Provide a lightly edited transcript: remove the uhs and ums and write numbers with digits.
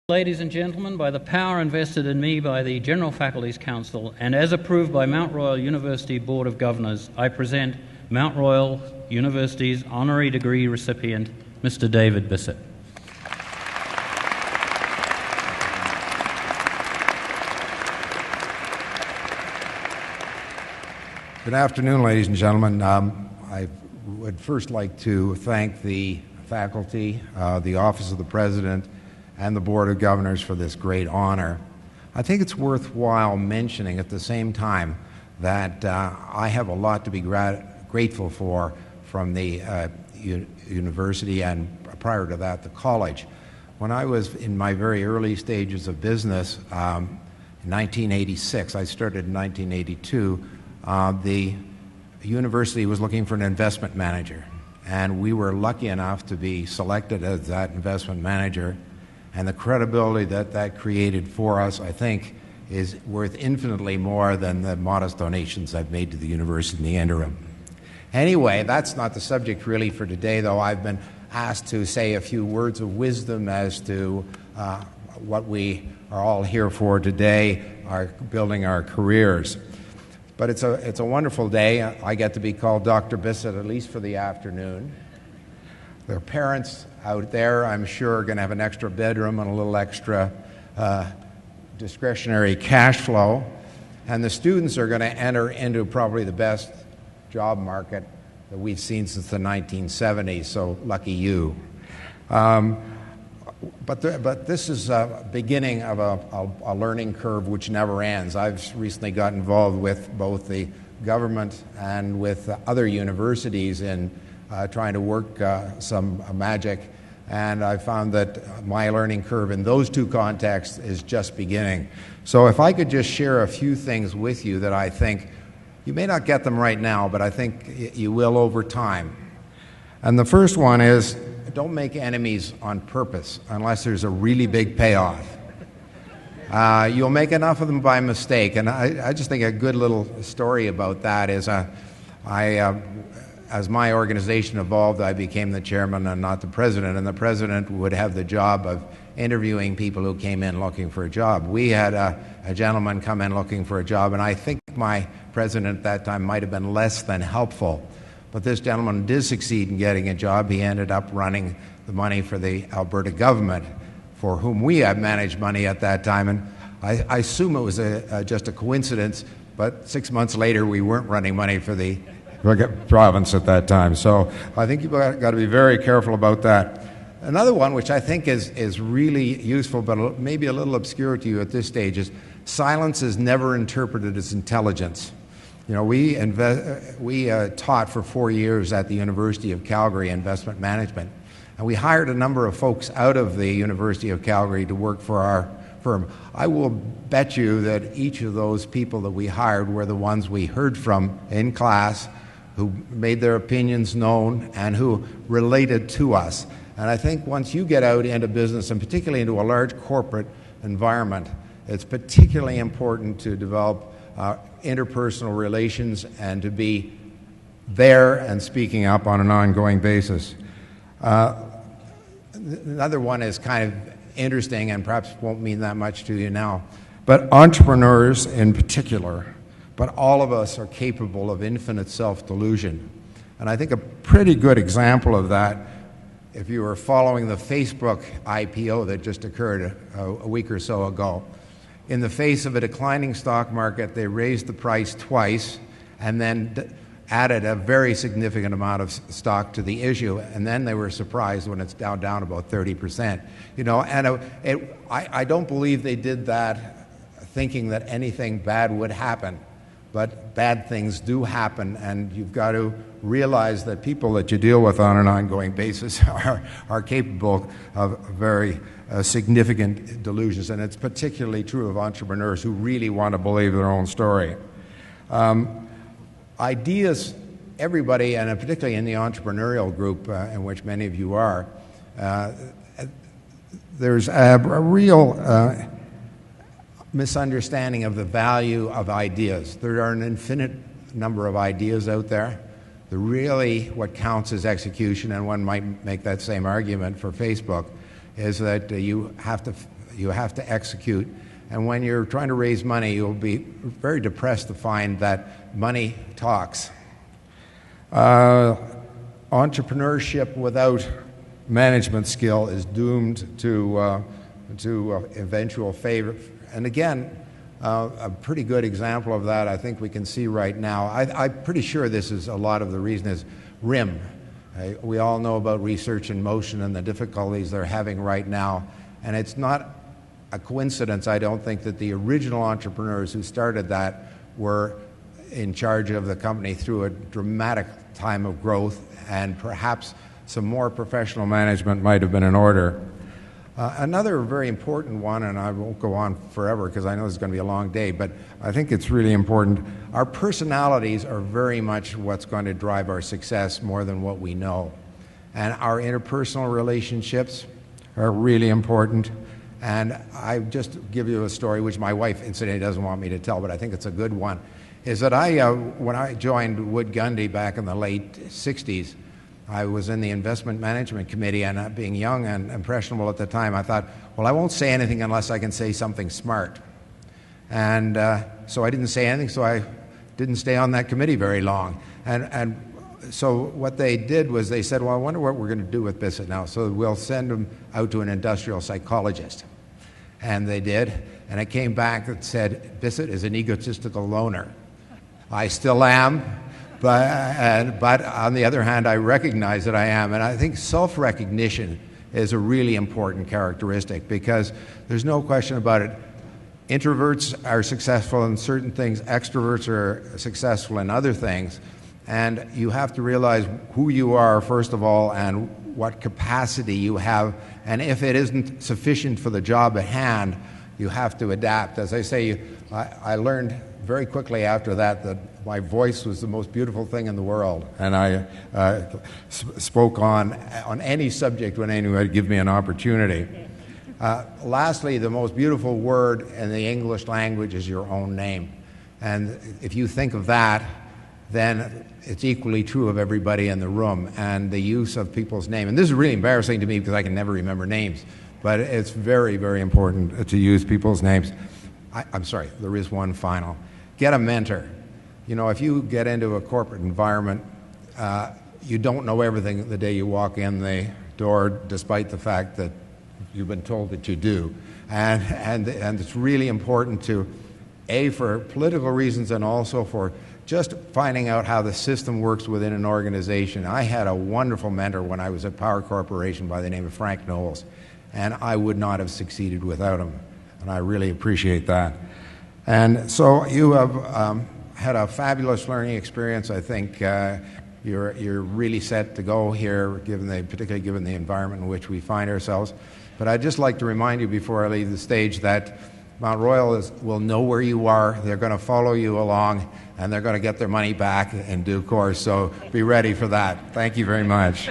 Ladies and gentlemen, by the power invested in me by the General Faculties Council and as approved by Mount Royal University Board of Governors, I present Mount Royal University's honorary degree recipient, Mr. David Bissett. Good afternoon, ladies and gentlemen. I would first like to thank the faculty, the Office of the President, and the Board of Governors for this great honor. I think it's worthwhile mentioning at the same time that I have a lot to be grateful for from the university and prior to that, the college. When I was in my very early stages of business, in 1986, I started in 1982, the university was looking for an investment manager, and we were lucky enough to be selected as that investment manager. And the credibility that that created for us, I think, is worth infinitely more than the modest donations I've made to the university in the interim. Anyway, that's not the subject really for today, though I've been asked to say a few words of wisdom as to what we are all here for today, building our careers. But it's a wonderful day. I get to be called Dr. Bissett, at least for the afternoon. Their parents out there, I'm sure, are going to have an extra bedroom and a little extra discretionary cash flow. And the students are going to enter into probably the best job market that we've seen since the 1970s, so lucky you. But this is a beginning of a learning curve which never ends. I've recently got involved with both the government and with other universities in trying to work some magic, and I found that my learning curve in those two contexts is just beginning. So if I could just share a few things with you that I think, you may not get them right now, but I think you will over time. And the first one is, don't make enemies on purpose unless there's a really big payoff. You'll make enough of them by mistake, and I just think a good little story about that is as my organization evolved, I became the chairman and not the president, and the president would have the job of interviewing people who came in looking for a job. We had a gentleman come in looking for a job, and I think my president at that time might have been less than helpful. But this gentleman did succeed in getting a job. He ended up running the money for the Alberta government, for whom we had managed money at that time, and I assume it was just a coincidence, but 6 months later we weren't running money for the province at that time. So I think you've got to be very careful about that. Another one, which I think is really useful, but maybe a little obscure to you at this stage, is silence is never interpreted as intelligence. You know, we taught for 4 years at the University of Calgary investment management, and we hired a number of folks out of the University of Calgary to work for our firm. I will bet you that each of those people that we hired were the ones we heard from in class, who made their opinions known and who related to us. And I think once you get out into business, and particularly into a large corporate environment, it's particularly important to develop interpersonal relations and to be there and speaking up on an ongoing basis. Another one is kind of interesting and perhaps won't mean that much to you now, but entrepreneurs in particular, but all of us are capable of infinite self-delusion. And I think a pretty good example of that, if you were following the Facebook IPO that just occurred a week or so ago, in the face of a declining stock market, they raised the price twice and then added a very significant amount of stock to the issue, and then they were surprised when it's down about 30%. You know, and I don't believe they did that thinking that anything bad would happen. But bad things do happen, and you've got to realize that people that you deal with on an ongoing basis are capable of very significant delusions, and it's particularly true of entrepreneurs who really want to believe their own story. Ideas, everybody, and particularly in the entrepreneurial group in which many of you are, there's a real misunderstanding of the value of ideas. There are an infinite number of ideas out there. What counts is execution, and one might make that same argument for Facebook, is that you have to You have to execute. And when you're trying to raise money, you'll be very depressed to find that money talks. Entrepreneurship without management skill is doomed to eventual failure. And again, a pretty good example of that I think we can see right now. I'm pretty sure this is a lot of the reason is RIM. We all know about research in motion and the difficulties they're having right now. And it's not a coincidence, I don't think, that the original entrepreneurs who started that were in charge of the company through a dramatic time of growth, and perhaps some more professional management might have been in order. Another very important one, and I won't go on forever because I know it's going to be a long day, but I think it's really important. Our personalities are very much what's going to drive our success more than what we know. And our interpersonal relationships are really important. And I just give you a story, which my wife incidentally doesn't want me to tell, but I think it's a good one, is that when I joined Wood Gundy back in the late 60s, I was in the investment management committee, and being young and impressionable at the time, I thought, well, I won't say anything unless I can say something smart. And so I didn't say anything, so I didn't stay on that committee very long. And so what they did was they said, well, I wonder what we're going to do with Bissett now. So we'll send him out to an industrial psychologist. And they did, and it came back that said, Bissett is an egotistical loner. I still am. But on the other hand, I recognize that I am. And I think self-recognition is a really important characteristic, because there's no question about it. Introverts are successful in certain things. Extroverts are successful in other things. And you have to realize who you are, first of all, and what capacity you have. And if it isn't sufficient for the job at hand, you have to adapt. As I say, I learned very quickly after that my voice was the most beautiful thing in the world, and I spoke on any subject when anyone would give me an opportunity. Lastly, the most beautiful word in the English language is your own name. And if you think of that, then it's equally true of everybody in the room, and the use of people's name. And this is really embarrassing to me because I can never remember names, but it's very, very important to use people's names. I'm sorry, there is one final. Get a mentor. You know, if you get into a corporate environment, you don't know everything the day you walk in the door, despite the fact that you've been told that you do. And it's really important to, A, for political reasons and also for just finding out how the system works within an organization. I had a wonderful mentor when I was at Power Corporation by the name of Frank Knowles, and I would not have succeeded without him, and I really appreciate that. And so you have had a fabulous learning experience. I think you're really set to go here, particularly given the environment in which we find ourselves. But I'd just like to remind you before I leave the stage that Mount Royal will know where you are. They're going to follow you along, and they're going to get their money back in due course. So be ready for that. Thank you very much.